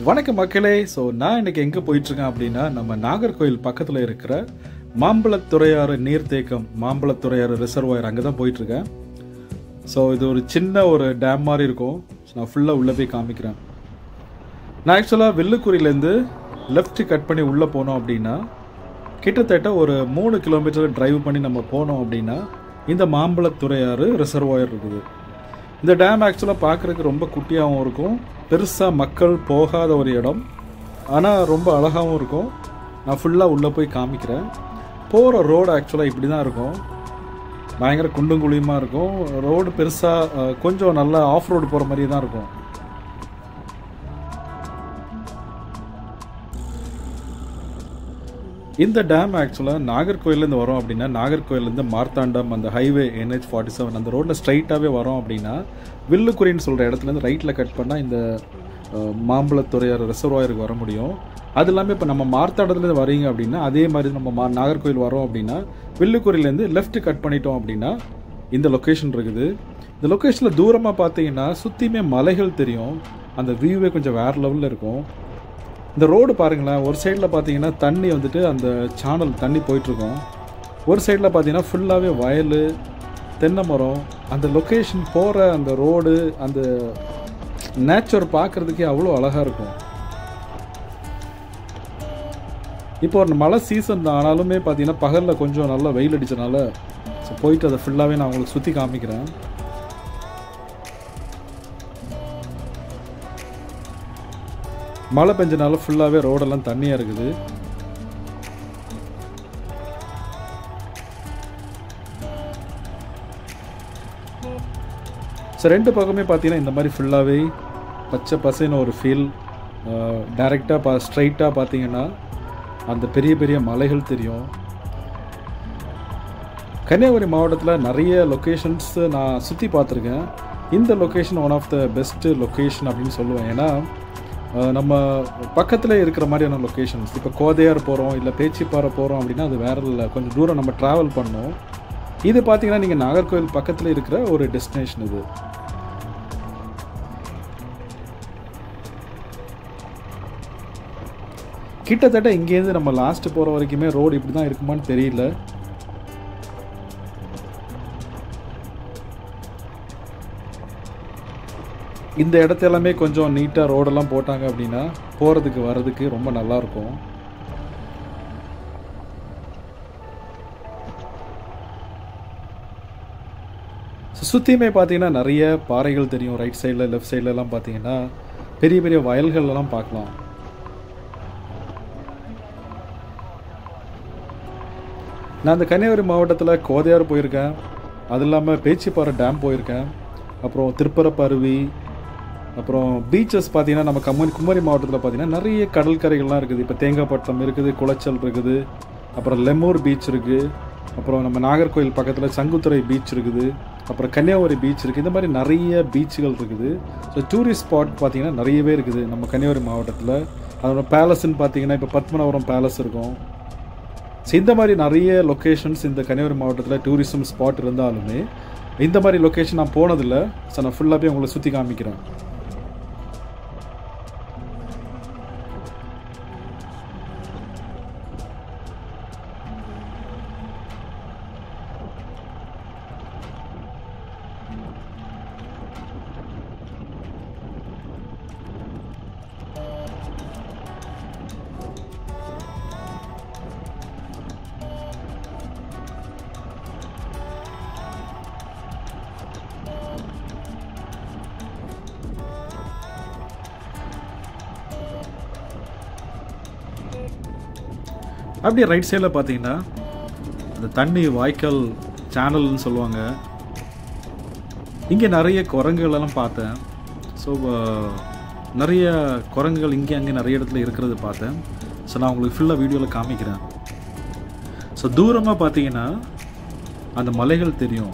வணக்கம் மக்களே. ஸோ நான் இன்னைக்கு எங்கே போயிட்டுருக்கேன் அப்படின்னா, நம்ம நாகர்கோயில் பக்கத்தில் இருக்கிற மாம்பழத்துறையாறு நீர்த்தேக்கம், மாம்பழத்துறையாறு ரிசர்வாயர் அங்கே தான் போயிட்டுருக்கேன். ஸோ இது ஒரு சின்ன ஒரு டேம் மாதிரி இருக்கும். ஸோ நான் ஃபுல்லாக உள்ளே போய் காமிக்கிறேன். நான் ஆக்சுவலாக வெள்ளுக்குறியிலேருந்து லெஃப்ட் கட் பண்ணி உள்ளே போனோம் அப்படின்னா, கிட்டத்தட்ட ஒரு 3 கிலோமீட்டர் டிரைவ் பண்ணி நம்ம போனோம் அப்படின்னா இந்த மாம்பழத்துறையாறு ரிசர்வாயர் இருக்குது. இந்த டேம் ஆக்சுவலாக பார்க்குறதுக்கு ரொம்ப குட்டியாகவும் இருக்கும், பெருசாக மக்கள் போகாத ஒரு இடம், ஆனால் ரொம்ப அழகாகவும் இருக்கும். நான் ஃபுல்லாக உள்ளே போய் காமிக்கிறேன். போகிற ரோடு ஆக்சுவலாக இப்படி தான் இருக்கும். பயங்கர குண்டும் குழியுமாக இருக்கும். ரோடு பெருசாக கொஞ்சம் நல்லா ஆஃப் ரோடு போகிற மாதிரி தான் இருக்கும். இந்த டேம் ஆக்சுவலாக நாகர்கோயிலேருந்து வரோம் அப்படின்னா, நாகர்கோயிலேருந்து மார்த்தாண்டம் அந்த ஹைவே NH47 அந்த ரோட்டில் ஸ்ட்ரைட்டாகவே வரோம் அப்படின்னா, வில்லுக்குறின்னு சொல்கிற இடத்துலேருந்து ரைட்டில் கட் பண்ணால் இந்த மாம்பழத்துறையாறு ரிசர்வாயருக்கு வர முடியும். அது இல்லாமல் இப்போ நம்ம மார்த்தாண்டத்துலேருந்து வரீங்க அப்படின்னா, அதே மாதிரி நம்ம நாகர்கோயில் வரோம் அப்படின்னா, வில்லுக்குறியிலேருந்து லெஃப்ட் கட் பண்ணிட்டோம் அப்படின்னா இந்த லொக்கேஷன் இருக்குது. இந்த லொக்கேஷனில் தூரமாக பார்த்தீங்கன்னா சுற்றியுமே மலைகள் தெரியும். அந்த வியூவே கொஞ்சம் வேறு லெவலில் இருக்கும். இந்த ரோடு பாருங்களேன், ஒரு சைடில் பார்த்தீங்கன்னா தண்ணி வந்துட்டு அந்த சானல் தண்ணி போயிட்டுருக்கோம். ஒரு சைடில் பார்த்தீங்கன்னா ஃபுல்லாகவே வயல், தென்னை மரம். அந்த லொக்கேஷன் போகிற அந்த ரோடு, அந்த நேச்சர் பார்க்குறதுக்கே அவ்வளோ அழகாக இருக்கும். இப்போ ஒரு மழை சீசன் தான், ஆனாலுமே பார்த்தீங்கன்னா பகலில் கொஞ்சம் நல்லா வெயில் அடித்தனால ஸோ போயிட்டு அதை ஃபுல்லாகவே நான் உங்களுக்கு சுற்றி காமிக்கிறேன். மழை பெஞ்சனால ஃபுல்லாகவே ரோடெல்லாம் தண்ணியாக இருக்குது. ஸோ ரெண்டு பக்கமே பார்த்தீங்கன்னா இந்த மாதிரி ஃபுல்லாகவே பச்சை பசைன்னு ஒரு ஃபீல். டைரெக்டாக ஸ்ட்ரைட்டாக பார்த்தீங்கன்னா அந்த பெரிய பெரிய மலைகள் தெரியும். கன்னியாகுமரி மாவட்டத்தில் நிறைய லொக்கேஷன்ஸ் நான் சுற்றி பார்த்துருக்கேன். இந்த location one of the best location அப்படின்னு சொல்லுவேன். ஏன்னா நம்ம பக்கத்தில் இருக்கிற மாதிரியான லொக்கேஷன்ஸ். இப்போ கோதையார் போகிறோம், இல்லை பேச்சிப்பாறை போகிறோம் அப்படின்னா அது வேற இல்லை, கொஞ்சம் தூரம் நம்ம ட்ராவல் பண்ணோம். இது பார்த்தீங்கன்னா நீங்கள் நாகர்கோவில் பக்கத்தில் இருக்கிற ஒரு டெஸ்டினேஷன் இது. கிட்டத்தட்ட இங்கேருந்து நம்ம லாஸ்ட்டு போகிற வரைக்குமே ரோடு இப்படி தான் இருக்குமான்னு தெரியல. இந்த இடத்த எல்லாமே கொஞ்சம் நீட்டாக ரோடெல்லாம் போட்டாங்க அப்படின்னா போகிறதுக்கு வர்றதுக்கு ரொம்ப நல்லாயிருக்கும். சுற்றியுமே பார்த்தீங்கன்னா நிறைய பாறைகள் தெரியும். ரைட் சைடில் லெஃப்ட் சைட்லலாம் பார்த்தீங்கன்னா பெரிய பெரிய வயல்கள்லாம் பார்க்கலாம். நான் இந்த கன்னியாகுமரி மாவட்டத்தில் கோதையார் போயிருக்கேன், அது இல்லாமல் பேச்சிப்பாறை டேம் போயிருக்கேன், அப்புறம் திருப்பரப்பருவி, அப்புறம் பீச்சஸ் பார்த்தீங்கன்னா நம்ம குமரி மாவட்டத்தில் பார்த்தீங்கன்னா நிறைய கடற்கரைகள்லாம் இருக்குது. இப்போ தேங்காய்பட்டினம் இருக்குது, குளச்சல் இருக்குது, அப்புறம் லெமூர் பீச் இருக்குது, அப்புறம் நம்ம நாகர்கோயில் பக்கத்தில் சங்குத்துறை பீச் இருக்குது, அப்புறம் கன்னியாகுமரி பீச் இருக்குது. இந்த மாதிரி நிறைய பீச்சுகள் இருக்குது. ஸோ டூரிஸ்ட் ஸ்பாட் பார்த்தீங்கன்னா நிறையவே இருக்குது நம்ம கன்னியாகுமரி மாவட்டத்தில். அதோட பேலஸ்ன்னு பார்த்தீங்கன்னா இப்போ பத்மநாபபுரம் பேலஸ் இருக்கும். ஸோ இந்த மாதிரி நிறைய லொக்கேஷன்ஸ் இந்த கன்னியாகுமரி மாவட்டத்தில் டூரிசம் ஸ்பாட் இருந்தாலுமே இந்த மாதிரி லொக்கேஷன் நான் போனதில்லை. ஸோ நான் ஃபுல்லாக போய் உங்களை சுற்றி காமிக்கிறேன். அப்படியே ரைட் சைடில் பார்த்தீங்கன்னா அந்த தண்ணி வாய்க்கால் சேனல்னு சொல்லுவாங்க. இங்கே நிறைய குரங்குகளெல்லாம் பார்த்தேன். ஸோ நிறைய குரங்குகள் இங்கே அங்கே நிறைய இடத்துல இருக்கிறது பார்த்தேன். ஸோ நான் உங்களுக்கு ஃபுல்லாக வீடியோவில் காமிக்கிறேன். ஸோ தூரமாக பார்த்தீங்கன்னா அந்த மலைகள் தெரியும்.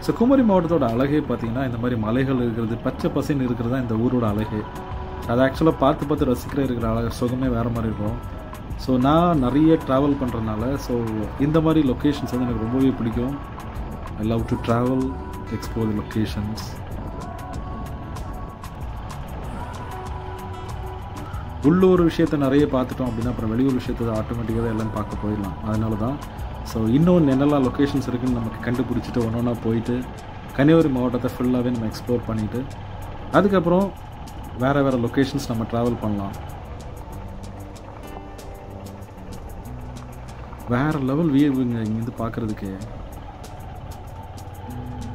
ஸோ குமரி மாவட்டத்தோட அழகே பார்த்தீங்கன்னா இந்த மாதிரி மலைகள் இருக்கிறது, பச்சை பசைன்னு இருக்கிறது தான் இந்த ஊரோட அழகு. அது ஆக்சுவலாக பார்த்து இருக்கிற அழகு சுகமே வேறு மாதிரி இருக்கும். ஸோ நான் நிறைய ட்ராவல் பண்ணுறதுனால ஸோ இந்த மாதிரி லொக்கேஷன்ஸ் வந்து எனக்கு ரொம்பவே பிடிக்கும். I love to travel, explore the locations. உள்ளூர் விஷயத்தை நிறைய பார்த்துட்டோம் அப்படின்னா அப்புறம் வெளியூர் விஷயத்தை ஆட்டோமேட்டிக்காக எல்லாம் பார்க்க போயிடலாம். அதனால தான் இன்னொன்று என்னெல்லாம் லொக்கேஷன்ஸ் இருக்குதுன்னு நமக்கு கண்டுபிடிச்சிட்டு ஒன்றா போயிட்டு கன்னியாகுமரி மாவட்டத்தை ஃபுல்லாகவே நம்ம எக்ஸ்ப்ளோர் பண்ணிவிட்டு அதுக்கப்புறம் வேறு லொக்கேஷன்ஸ் நம்ம ட்ராவல் பண்ணலாம். வேறு லெவல் வியூங்க இங்கேருந்து பார்க்குறதுக்கு.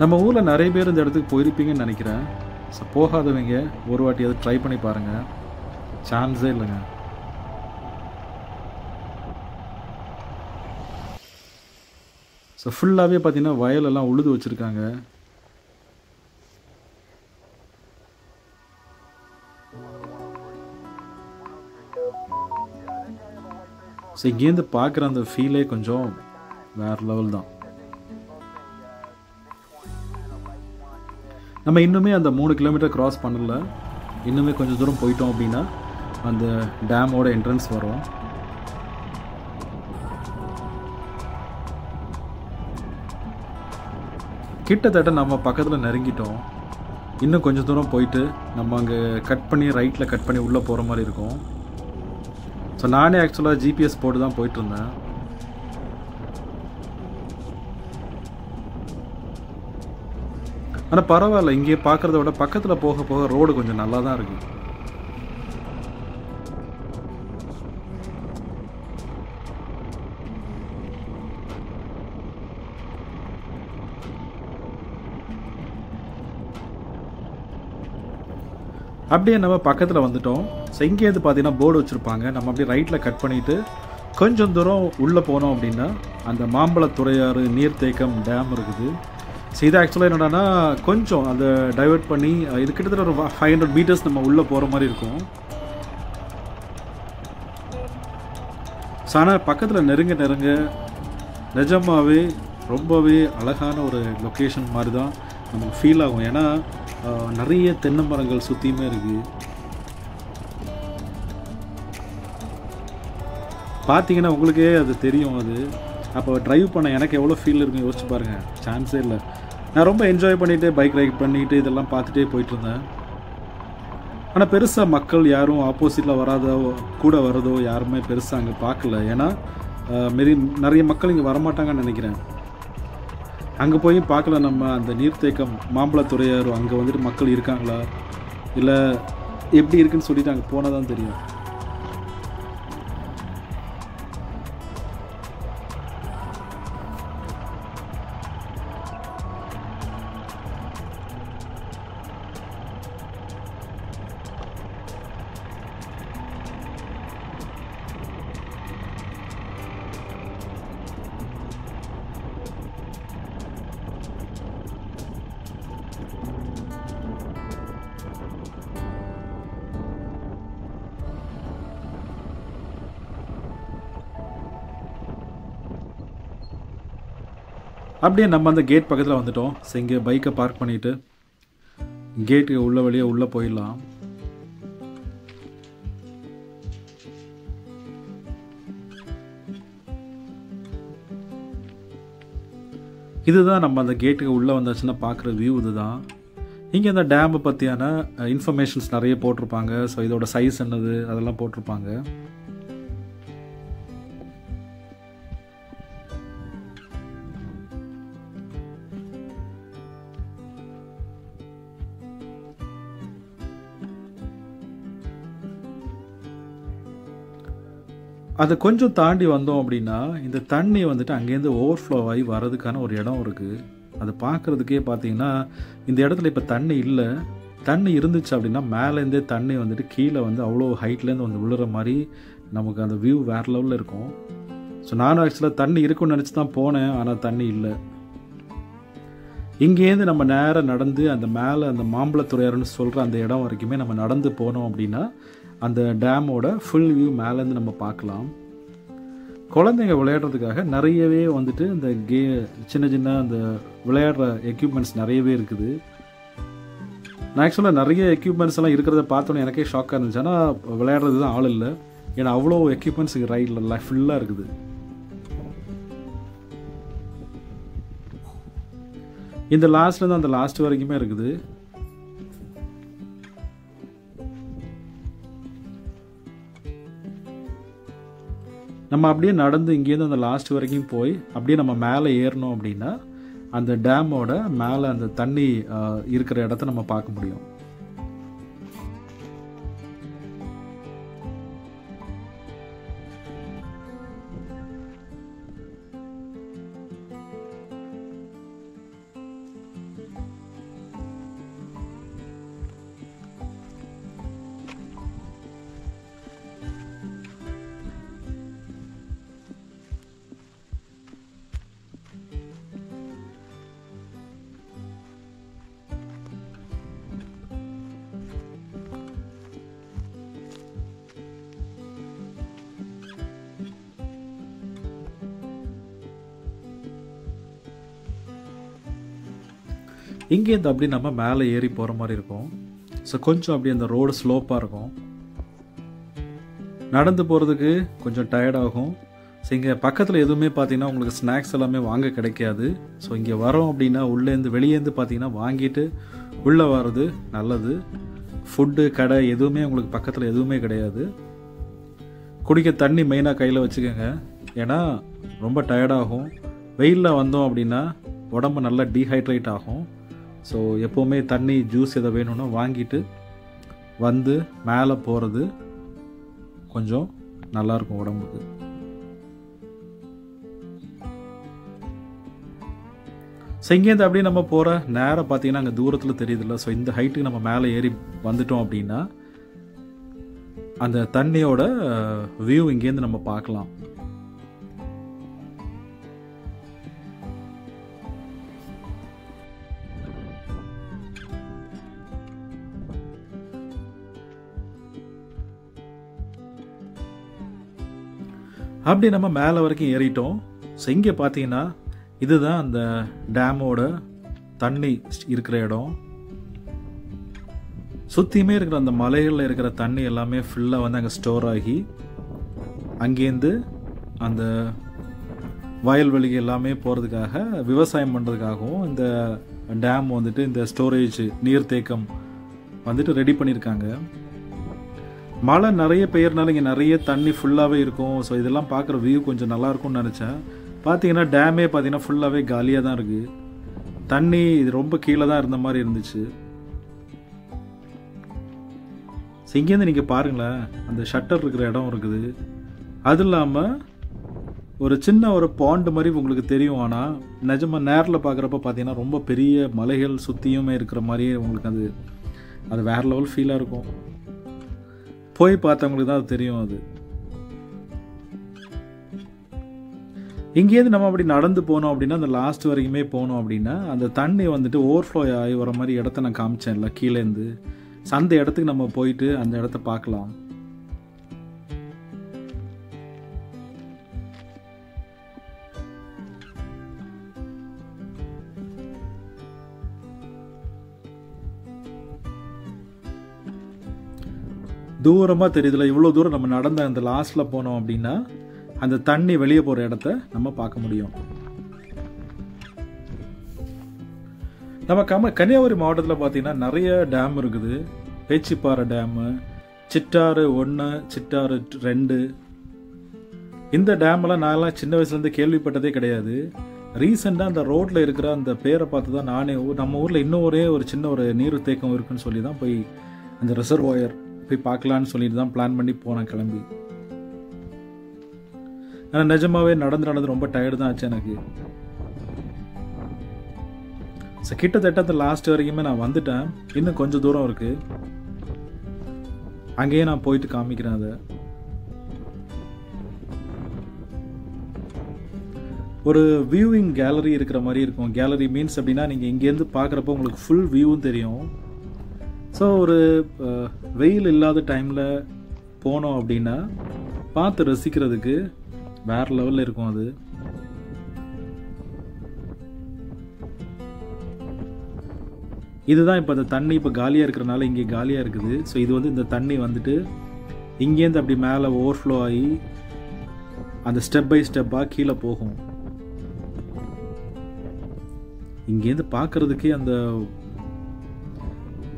நம்ம ஊரில் நிறைய பேர் இந்த இடத்துக்கு போயிருப்பீங்கன்னு நினைக்கிறேன். ஸோ போகாதவங்க ஒரு வாட்டி அதை ட்ரை பண்ணி பாருங்கள், சான்ஸே இல்லைங்க. ஸோ ஃபுல்லாகவே பார்த்தீங்கன்னா வயலெல்லாம் உழுது வச்சுருக்காங்க. ஸோ இங்கேருந்து பார்க்குற அந்த ஃபீலே கொஞ்சம் வேறு லெவல் தான். நம்ம இன்னுமே அந்த 3 கிலோமீட்டர் கிராஸ் பண்ணல, இன்னுமே கொஞ்சம் தூரம் போயிட்டோம் அப்படின்னா அந்த டேமோட என்ட்ரன்ஸ் வரும். கிட்டத்தட்ட நம்ம பக்கத்தில் நெருங்கிட்டோம். இன்னும் கொஞ்சம் தூரம் போயிட்டு நம்ம அங்கே கட் பண்ணி ரைட்டில் கட் பண்ணி உள்ளே போகிற மாதிரி இருக்கும். ஸோ நானே ஆக்சுவலாக ஜிபிஎஸ் போட்டு தான் போயிட்டுருந்தேன். ஆனால் பரவாயில்ல, இங்கே பார்க்குறத விட பக்கத்தில் போக போக ரோடு கொஞ்சம் நல்லா தான் இருக்குது. அப்படியே நம்ம பக்கத்தில் வந்துட்டோம். ஸோ இங்கேருந்து பார்த்தீங்கன்னா போர்டு வச்சுருப்பாங்க. நம்ம அப்படியே ரைட்டில் கட் பண்ணிவிட்டு கொஞ்சம் தூரம் உள்ளே போனோம் அப்படின்னா அந்த மாம்பழத்துறையாறு நீர்த்தேக்கம் டேம் இருக்குது. ஸோ இது ஆக்சுவலாக என்னடானா கொஞ்சம் அதை டைவெர்ட் பண்ணி இது கிட்டத்தட்ட ஒரு 500 மீட்டர்ஸ் நம்ம உள்ளே போகிற மாதிரி இருக்கும். ஸோ ஆனால் பக்கத்தில் நெருங்க நிஜமாகவே ரொம்பவே அழகான ஒரு லொக்கேஷன் மாதிரி தான் நமக்கு ஃபீல் ஆகும். ஏன்னா நிறைய தென்னை மரங்கள் சுற்றியுமே இருக்குது. பார்த்தீங்கன்னா உங்களுக்கே அது தெரியும். அது அப்போ ட்ரைவ் பண்ண எனக்கு எவ்வளோ ஃபீல் இருக்குன்னு யோசிச்சு பாருங்கள், சான்ஸே இல்லை. நான் ரொம்ப என்ஜாய் பண்ணிவிட்டு பைக் ரைட் பண்ணிவிட்டு இதெல்லாம் பார்த்துட்டே போயிட்டுருந்தேன். ஆனால் பெருசாக மக்கள் யாரும் ஆப்போசிட்டில் வராதோ கூட வரதோ யாருமே பெருசாக அங்கே பார்க்கல. ஏன்னா நிறைய மக்கள் இங்கே வரமாட்டாங்கன்னு நினைக்கிறேன். அங்கே போய் பார்க்கல நம்ம அந்த நீர்த்தேக்கம் மாம்பழத்துறையாறு அங்கே வந்துட்டு மக்கள் இருக்காங்களா இல்லை எப்படி இருக்குன்னு சொல்லிட்டு அங்கே போனால் தான் தெரியும். அப்படியே நம்ம அந்த கேட் பக்கத்தில் வந்துட்டோம். ஸோ இங்கே பைக்கை பார்க் பண்ணிவிட்டு கேட்டுக்கு உள்ள வழியே உள்ளே போயிடலாம். இதுதான் நம்ம அந்த கேட்டுக்கு உள்ளே வந்தாச்சுன்னா பார்க்குற வியூ. இதுதான் இங்கே அந்த டேமை பற்றியான இன்ஃபர்மேஷன்ஸ் நிறைய போட்டிருப்பாங்க. ஸோ இதோட சைஸ் என்னது அதெல்லாம் போட்டிருப்பாங்க. அதை கொஞ்சம் தாண்டி வந்தோம் அப்படின்னா இந்த தண்ணி வந்துட்டு அங்கேருந்து ஓவர்ஃப்ளோ ஆகி வர்றதுக்கான ஒரு இடம் இருக்குது. அதை பார்க்குறதுக்கே பார்த்தீங்கன்னா இந்த இடத்துல இப்போ தண்ணி இல்லை. தண்ணி இருந்துச்சு அப்படின்னா மேலேருந்தே தண்ணி வந்துட்டு கீழே வந்து அவ்வளோ ஹைட்லேருந்து வந்து விழுற மாதிரி நமக்கு அந்த வியூ வேறு லெவலில் இருக்கும். ஸோ நானும் ஆக்சுவலாக தண்ணி இருக்குன்னு நினச்சி தான் போனேன், ஆனால் தண்ணி இல்லை. இங்கேருந்து நம்ம நேராக நடந்து அந்த மேலே அந்த மாம்பழத்துறையாறுன்னு சொல்கிற அந்த இடம் வரைக்குமே நம்ம நடந்து போனோம் அப்படின்னா அந்த டேமோட ஃபுல் வியூ மேலேருந்து நம்ம பார்க்கலாம். குழந்தைங்க விளையாடுறதுக்காக நிறையவே வந்துட்டு இந்த சின்ன சின்ன அந்த விளையாடுற எக்யூப்மெண்ட்ஸ் நிறையவே இருக்குது. நான் ஆக்சுவலாக நிறைய எக்யூப்மெண்ட்ஸ் எல்லாம் இருக்கிறத பார்த்தோன்னே எனக்கே ஷாக்காக இருந்துச்சு. ஆனால் விளையாடுறது தான் ஆள் இல்லை. ஏன்னா அவ்வளோ எக்யூப்மெண்ட்ஸ் ரைடில் ஃபுல்லாக இருக்குது. இந்த லாஸ்ட்லேருந்து அந்த லாஸ்ட் வரைக்குமே இருக்குது. நம்ம அப்படியே நடந்து இங்கேருந்து அந்த லாஸ்ட் வரைக்கும் போய் அப்படியே நம்ம மேலே ஏறணும் அப்படின்னா அந்த டேமோட மேலே அந்த தண்ணி இருக்கிற இடத்த நம்ம பார்க்க முடியும். இங்கேருந்து அப்படி நம்ம மேலே ஏறி போகிற மாதிரி இருக்கும். ஸோ கொஞ்சம் அப்படி அந்த ரோடு ஸ்லோப்பாக இருக்கும், நடந்து போகிறதுக்கு கொஞ்சம் டயர்டாகும். ஸோ இங்கே பக்கத்தில் எதுவுமே பார்த்தீங்கன்னா உங்களுக்கு ஸ்நாக்ஸ் எல்லாமே வாங்க கிடைக்காது. ஸோ இங்கே வரோம் அப்படின்னா உள்ளேருந்து வெளியேருந்து பார்த்தீங்கன்னா வாங்கிட்டு உள்ளே வர்றது நல்லது. ஃபுட்டு கடை எதுவுமே உங்களுக்கு பக்கத்தில் எதுவுமே கிடையாது. குடிக்க தண்ணி மெயினாக கையில் வச்சுக்கோங்க, ஏன்னா ரொம்ப டயர்டாகும். வெயிலில் வந்தோம் அப்படின்னா உடம்பு நல்லா டீஹைட்ரேட் ஆகும். ஸோ எப்போவுமே தண்ணி ஜூஸ் எதை வேணும்னா வாங்கிட்டு வந்து மேலே போகிறது கொஞ்சம் நல்லாயிருக்கும் உடம்புக்கு. ஸோ இங்கேருந்து அப்படியே நம்ம போகிற நேரம் பார்த்தீங்கன்னா அங்கே தூரத்தில் தெரியுதுல்ல. ஸோ இந்த ஹைட்டுக்கு நம்ம மேலே ஏறி வந்துட்டோம் அப்படின்னா அந்த தண்ணியோட வியூ இங்கேருந்து நம்ம பார்க்கலாம். அப்படி நம்ம மேலே வரைக்கும் ஏறிட்டோம். ஸோ இங்கே பார்த்தீங்கன்னா இதுதான் அந்த டேமோட தண்ணி இருக்கிற இடம். சுற்றியுமே இருக்கிற அந்த மலைகளில் இருக்கிற தண்ணி எல்லாமே ஃபுல்லாக வந்து அங்கே ஸ்டோர் ஆகி அங்கேருந்து அந்த வயல்வெளி எல்லாமே போகிறதுக்காக விவசாயம் பண்ணுறதுக்காகவும் இந்த டேம் வந்துட்டு இந்த ஸ்டோரேஜ் நீர்த்தேக்கம் வந்துட்டு ரெடி பண்ணியிருக்காங்க. மழை நிறைய பெய்யறனால இங்கே நிறைய தண்ணி ஃபுல்லாகவே இருக்கும். ஸோ இதெல்லாம் பார்க்குற வியூ கொஞ்சம் நல்லாயிருக்கும்னு நினச்சேன். பார்த்தீங்கன்னா டேமே பார்த்தீங்கன்னா ஃபுல்லாகவே காலியாக தான் இருக்குது. தண்ணி இது ரொம்ப கீழே தான் இருந்த மாதிரி இருந்துச்சு. ஸோ இங்கேருந்து நீங்கள் பாருங்களேன், அந்த ஷட்டர் இருக்கிற இடம் இருக்குது. அது இல்லாமல் ஒரு சின்ன ஒரு பாண்டு மாதிரி உங்களுக்கு தெரியும். ஆனால் நிஜமாக நேரில் பார்க்குறப்ப பார்த்தீங்கன்னா ரொம்ப பெரிய மலைகள் சுற்றியுமே இருக்கிற மாதிரியே உங்களுக்கு அது வேறு லெவல் ஃபீலாக இருக்கும். போய் பார்த்தவங்களுக்கு தான் அது தெரியும். அது இங்கேருந்து நம்ம அப்படி நடந்து போனோம் அப்படின்னா அந்த லாஸ்ட் வரைக்குமே போனோம் அப்படின்னா அந்த தண்ணி வந்துட்டு ஓவர்ஃப்ளோ ஆகி வர மாதிரி இடத்த நான் காமிச்சேன்ல கீழேருந்து. அந்த இடத்துக்கு நம்ம போயிட்டு அந்த இடத்த பார்க்கலாம். தூரமாக தெரியுதுல, இவ்வளோ தூரம் நம்ம நடந்த அந்த லாஸ்ட்டில் போனோம் அப்படின்னா அந்த தண்ணி வெளியே போகிற இடத்த நம்ம பார்க்க முடியும். நம்ம கன்னியாகுமரி மாவட்டத்தில் பார்த்தீங்கன்னா நிறைய டேம் இருக்குது. பேச்சிப்பாறை டேமு, சிட்டாறு 1, சிட்டாறு 2. இந்த டேமெல்லாம் நான்லாம் சின்ன வயசுலேருந்து கேள்விப்பட்டதே கிடையாது. ரீசெண்டாக அந்த ரோட்டில் இருக்கிற அந்த பேரை பார்த்து தான் நானே நம்ம ஊரில் இன்னும் ஒரு சின்ன ஒரு நீர் தேக்கம் இருக்குன்னு சொல்லி தான் போய் அந்த ரிசர்வாயர் போய் பார்க்கலான்னு சொல்லிட்டு தான் பிளான் பண்ணி போனேன் கிளம்பி. ஆனால் நிஜமாவே நடந்து ரொம்ப டயர்டு தான் ஆச்சு எனக்கு. ஸோ கிட்டத்தட்ட அந்த லாஸ்ட் வரைக்குமே நான் வந்துட்டேன். இன்னும் கொஞ்சம் தூரம் இருக்கு, அங்கேயே நான் போயிட்டு காமிக்கிறேன். அதை ஒரு வியூவிங் கேலரி இருக்கிற மாதிரி இருக்கும். கேலரி மீன்ஸ் அப்படின்னா நீங்கள் இங்கேருந்து பார்க்குறப்போ உங்களுக்கு ஃபுல் வியூவும் தெரியும். ஸோ ஒரு வெயில் இல்லாத டைமில் போனோம் அப்படின்னா பார்த்து ரசிக்கிறதுக்கு வேறு லெவலில் இருக்கும். அது இதுதான் இப்போ அந்த தண்ணி இப்போ காலியாக இருக்கிறனால இங்கே காலியாக இருக்குது. ஸோ இது வந்து இந்த தண்ணி வந்துட்டு இங்கேருந்து அப்படி மேலே ஓவர்ஃப்ளோ ஆகி அந்த ஸ்டெப் பை ஸ்டெப்பாக கீழே போகும். இங்கேருந்து பார்க்குறதுக்கே அந்த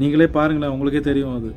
நீங்களே பாருங்களேன், உங்களுக்கே தெரியும் அது